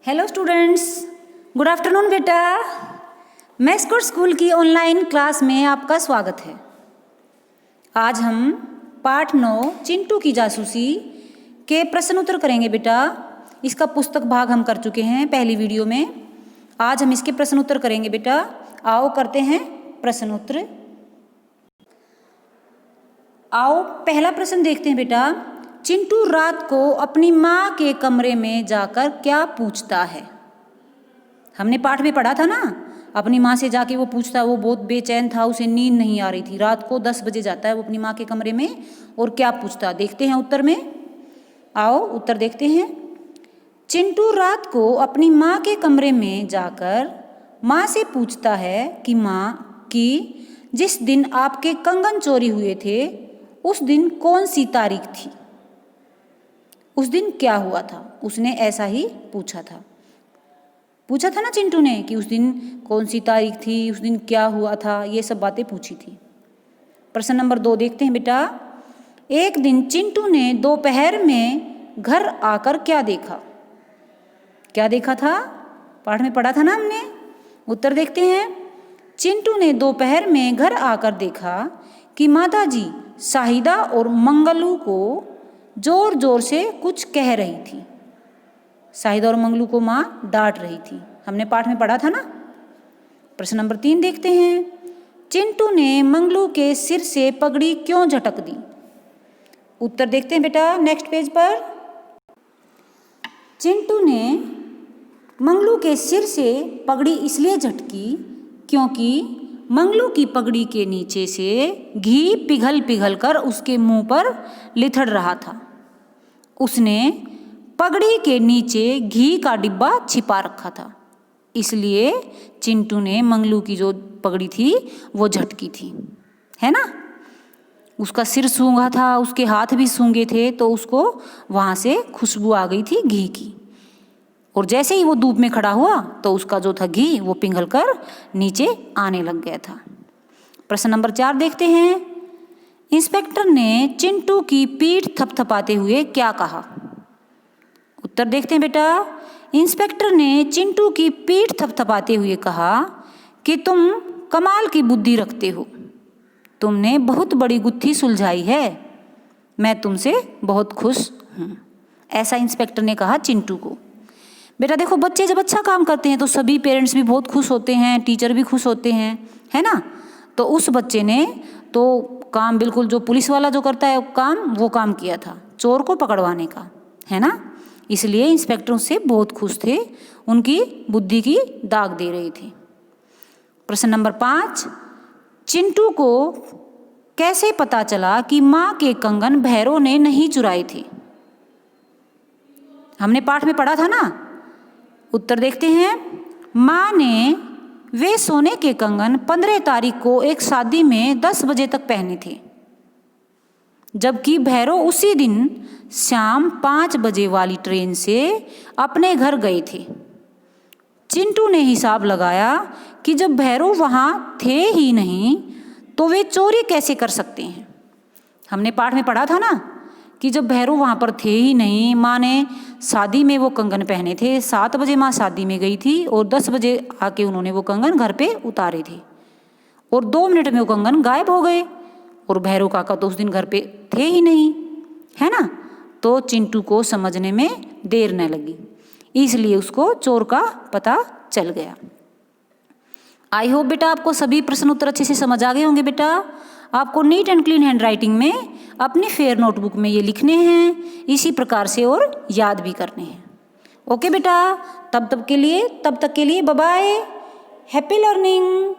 Hello students, good afternoon बेटा। Mascot school की online class में आपका स्वागत है। आज हम पाठ 9 चिंटू की जासूसी के प्रश्न उत्तर करेंगे बेटा। इसका पुस्तक भाग हम कर चुके हैं पहली वीडियो में। आज हम इसके प्रश्न उत्तर करेंगे बेटा। आओ करते हैं प्रश्न उत्तर। आओ पहला प्रश्न देखते हैं बेटा। चिंटू रात को अपनी माँ के कमरे में जाकर क्या पूछता है? हमने पाठ में पढ़ा था ना, अपनी माँ से जाके वो पूछता। वो बहुत बेचैन था, उसे नींद नहीं आ रही थी। रात को 10 बजे जाता है वो अपनी माँ के कमरे में और क्या पूछता, देखते हैं उत्तर में। आओ उत्तर देखते हैं। चिंटू रात को अपनी माँ के कमरे में जाकर माँ से पूछता है कि माँ कि जिस दिन आपके कंगन चोरी हुए थे उस दिन कौन सी तारीख थी? उस दिन क्या हुआ था? उसने ऐसा ही पूछा था ना चिंटू ने कि उस दिन कौन सी तारीख थी, उस दिन क्या हुआ था, ये सब बातें पूछी थी। प्रश्न नंबर 2 देखते हैं बेटा। एक दिन चिंटू ने दोपहर में घर आकर क्या देखा? क्या देखा था? पाठ में पढ़ा था ना हमने। उत्तर देखते हैं। चिंटू ने दोपहर में घर आकर देखा कि माताजी शाहिदा और मंगलू को जोर जोर से कुछ कह रही थी। शाहिदा और मंगलू को माँ डांट रही थी। हमने पाठ में पढ़ा था ना। प्रश्न नंबर 3 देखते हैं। चिंटू ने मंगलू के सिर से पगड़ी क्यों झटक दी? उत्तर देखते हैं बेटा नेक्स्ट पेज पर। चिंटू ने मंगलू के सिर से पगड़ी इसलिए झटकी क्योंकि मंगलू की पगड़ी के नीचे से घी पिघल पिघल कर उसके मुंह पर लिथड़ रहा था। उसने पगड़ी के नीचे घी का डिब्बा छिपा रखा था, इसलिए चिंटू ने मंगलू की जो पगड़ी थी वो झटकी थी, है ना। उसका सिर सूंघा था, उसके हाथ भी सूंघे थे, तो उसको वहाँ से खुशबू आ गई थी घी की। और जैसे ही वो धूप में खड़ा हुआ तो उसका जो था घी वो पिघल कर नीचे आने लग गया था। प्रश्न नंबर 4 देखते हैं। इंस्पेक्टर ने चिंटू की पीठ थपथपाते हुए क्या कहा? उत्तर देखते हैं बेटा। इंस्पेक्टर ने चिंटू की पीठ थपथपाते हुए कहा कि तुम कमाल की बुद्धि रखते हो, तुमने बहुत बड़ी गुत्थी सुलझाई है, मैं तुमसे बहुत खुश हूँ। ऐसा इंस्पेक्टर ने कहा चिंटू को। बेटा देखो, बच्चे जब अच्छा काम करते हैं तो सभी पेरेंट्स भी बहुत खुश होते हैं, टीचर भी खुश होते हैं, है ना। तो उस बच्चे ने तो काम बिल्कुल जो पुलिस वाला जो करता है काम, वो काम किया था, चोर को पकड़वाने का, है ना। इसलिए इंस्पेक्टर उससे बहुत खुश थे, उनकी बुद्धि की दाग दे रहे थे। प्रश्न नंबर 5। चिंटू को कैसे पता चला कि माँ के कंगन भैरव ने नहीं चुराए थे? हमने पाठ में पढ़ा था ना। उत्तर देखते हैं। माँ ने वे सोने के कंगन 15 तारीख को एक शादी में 10 बजे तक पहने थे, जबकि भैरव उसी दिन शाम 5 बजे वाली ट्रेन से अपने घर गए थे। चिंटू ने हिसाब लगाया कि जब भैरव वहाँ थे ही नहीं तो वे चोरी कैसे कर सकते हैं। हमने पाठ में पढ़ा था ना कि जब भैरव वहाँ पर थे ही नहीं, माँ ने शादी में वो कंगन पहने थे। 7 बजे माँ शादी में गई थी और 10 बजे आके उन्होंने वो कंगन घर पे उतारे थे और 2 मिनट में वो कंगन गायब हो गए और भैरव काका तो उस दिन घर पे थे ही नहीं, है ना। तो चिंटू को समझने में देर न लगी, इसलिए उसको चोर का पता चल गया। आई होप बेटा आपको सभी प्रश्न उत्तर अच्छे से समझ आ गए होंगे बेटा। आपको neat and clean hand writing में अपनी फेयर नोटबुक में ये लिखने हैं, इसी प्रकार से और याद भी करने हैं। ओके बेटा, तब तक के लिए बाय बाय, हैप्पी लर्निंग।